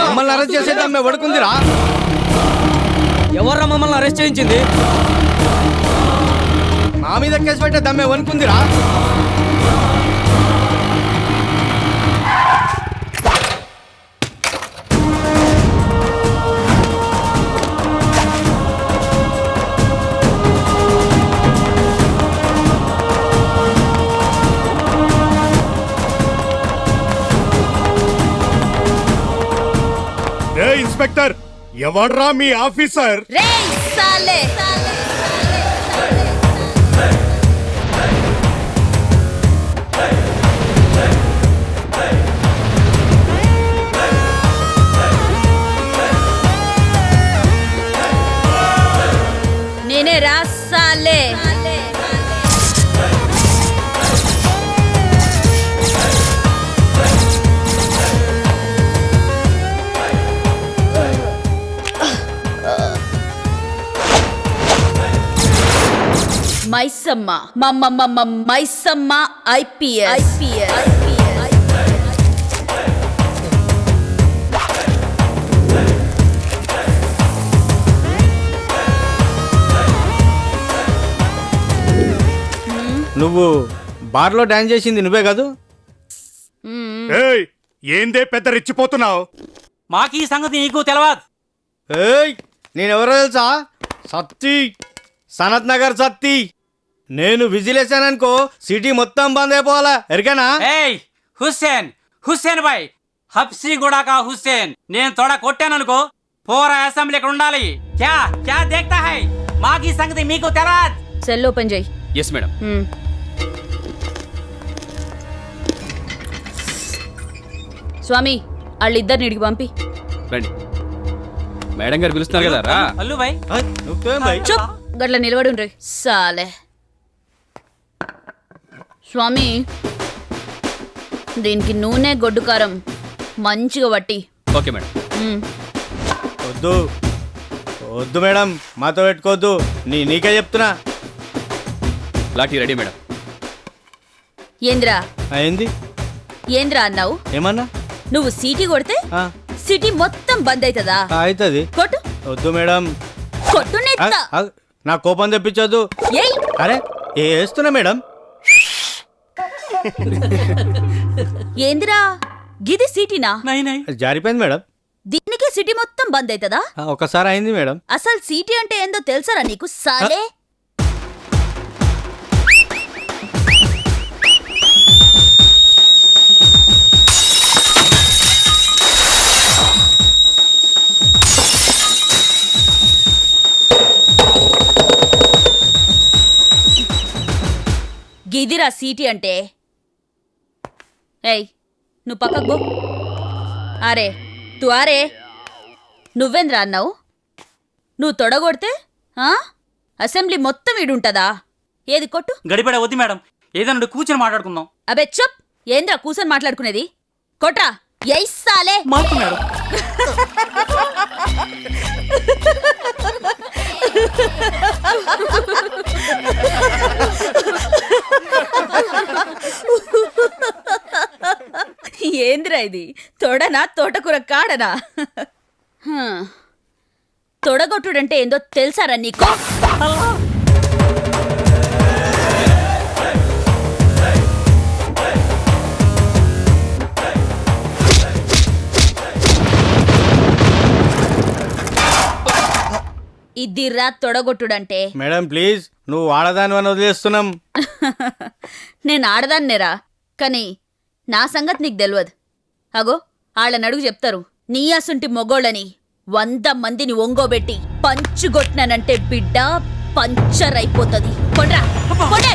మమ్మల్ని అరెస్ట్ చేసేది ఆమె పడుకుందిరా. ఎవర్రా మమ్మల్ని అరెస్ట్ చేయించింది? మా మీద కేసు పెట్టే దమ్మే వనుకుందిరా. ఇన్స్పెక్టర్, ఎవడ్రా మీ ఆఫీసర్? నేనే రాసాలే. మైసమ్మ మైసమ్మ ఐపీఎస్. నువ్వు బార్లో డాన్స్ చేసింది నువ్వే కాదు? ఏయ్, ఏందే పెద్ద రెచ్చిపోతున్నావు? మాకు ఈ సంగతి నీకు తెలవదు. ఏయ్, నేనెవరో తెలుసా? సత్తి, సనత్ నగర్ సత్తి. నేను విజిలేసాననుకో సిటీ మొత్తం బంద్ అయిపోవాలా, ఎరికేనా? ఏయ్ హుస్సేన్, హుస్సేన్ భాయ్, హబ్సీ గుడాకా హుస్సేన్. నేను తోడ కొట్టాననుకో పోరా అసెంబ్లీ ఇక్కడ ఉండాలి. క్యా క్యా దేఖ్తా హై? మాకు ఈ సంగతి మీకు తెలవదు. సెల్ ఓపెన్ చేయి. Yes madam. స్వామి, వాళ్ళిద్దరిని ఇడికి పంపి. రండి, మేడం గారు పిలుస్తున్నారు కదా. రా అల్లు భాయ్. నువ్వేం భయ్? చూప్, గట్ల నిలబడి ఉండ్రి. సాలే స్వామి, దీనికి నూనె గొడ్డు కారం మంచిగా పట్టి. Okay madam. వద్దు వద్దు మేడం, మాతో పెట్టుకోవద్దు. నీకే చెప్తున్నా. Lathi ready madam. ఏంద్రా అయింది? ఏంద్రా అన్నావు? ఏమన్నా? నువ్వు సీటీ కొడితే సిటీ మొత్తం బంద్ అవుతుందా? అవుతుంది. కొట్టు. వద్దు మేడం. కొట్టు నెత్త. నా కోపం తెప్పించొద్దు. ఏయ్, అరే వేస్తున్నా మేడం. ఏందిరా గిది సిటీనా? జారిపోయింది మేడం. దీనికి సిటీ మొత్తం బంద్ అవుతుందా? ఒకసారి అయింది మేడం. అసలు సిటీ అంటే ఏందో తెలుసారా నీకు? సాలే గిదిరా సిటీ అంటే. ఏయ్, నువ్వు పక్కకు పో. అరే తు అరే, నువ్వేంద్రా అన్నావు? నువ్వు తొడగొడితే అసెంబ్లీ మొత్తం ఈడుంటదా? ఏది కొట్టు. గడిపడ వద్దు మేడం, ఏదన్నా కూర్చొని మాట్లాడుకుందాం. అబే చెప్, ఏంద్రా కూర్చొని మాట్లాడుకునేది? కొట్రా. ఎయిస్సాలే మాకు మేడం. ఏంద్రా ఇది? తొడనా తోటకూర కాడనా? తొడగొట్టుడంటే ఏందో తెలుసారా నీకు? ఇదిరా తొడగొట్టుడంటే. మేడం ప్లీజ్, నువ్వు ఆడదాని అని వదిలేస్తున్నాం. నేను ఆడదాన్నేరా, కానీ నా సంగతి నీకు తెలియదు. అగో ఆళ్ళనడుగు చెప్తారు. నీ అసుంటి మొగోళ్ళని 100 మందిని ఒంగోబెట్టి పంచుగొట్టినానంటే బిడ్డ పంచర్ అయిపోతుంది. కొడ్రా, కొడే.